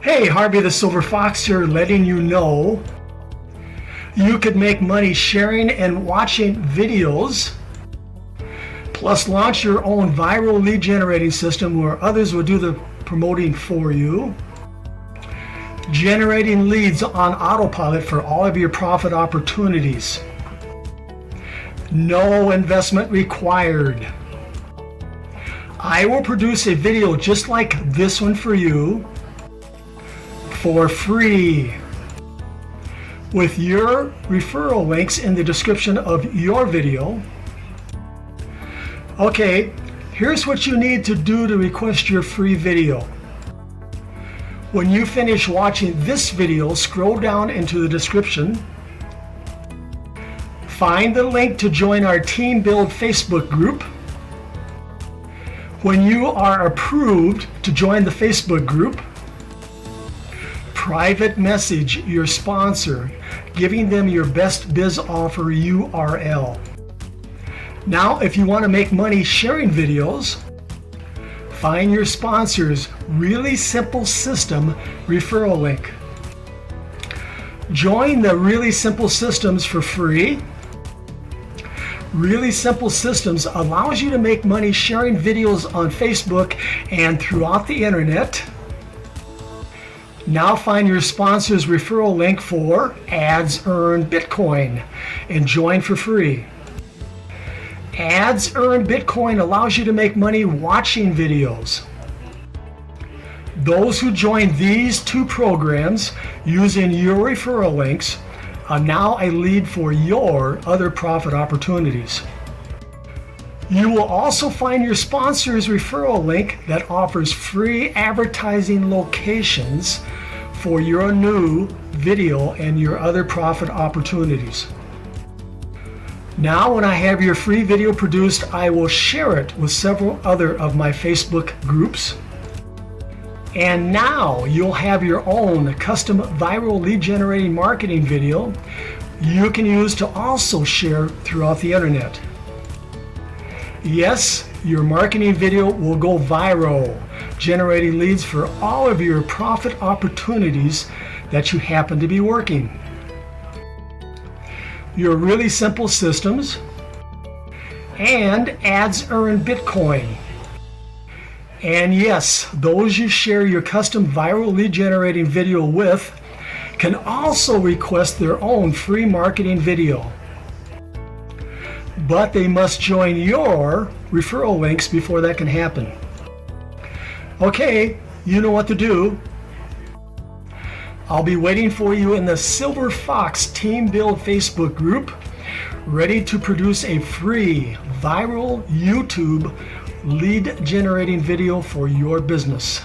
Hey, Harvey the Silver Fox here, letting you know you could make money sharing and watching videos, plus launch your own viral lead generating system where others will do the promoting for you, generating leads on autopilot for all of your profit opportunities. No investment required. I will produce a video just like this one for you for free with your referral links in the description of your video. Okay, here's what you need to do to request your free video. When you finish watching this video, scroll down into the description. Find the link to join our Team Build Facebook group. When you are approved to join the Facebook group, private message your sponsor, giving them your best biz offer URL. Now, if you want to make money sharing videos, find your sponsor's really simple system referral link. Join the Really Simple Systems for free. Really Simple Systems allows you to make money sharing videos on Facebook and throughout the internet. Now find your sponsor's referral link for Ads Earn Bitcoin and join for free. Ads Earn Bitcoin allows you to make money watching videos. Those who join these two programs using your referral links are now a lead for your other profit opportunities. You will also find your sponsor's referral link that offers free advertising locations for your new video and your other profit opportunities. Now, when I have your free video produced, I will share it with several other of my Facebook groups. And now you'll have your own custom viral lead generating marketing video you can use to also share throughout the internet. Yes, your marketing video will go viral, generating leads for all of your profit opportunities that you happen to be working. Your Really Simple Systems and Ads Earn Bitcoin. And yes, those you share your custom viral lead generating video with can also request their own free marketing video. But they must join your referral links before that can happen. Okay, you know what to do. I'll be waiting for you in the Silver Fox Team Build Facebook group, ready to produce a free viral YouTube lead generating video for your business.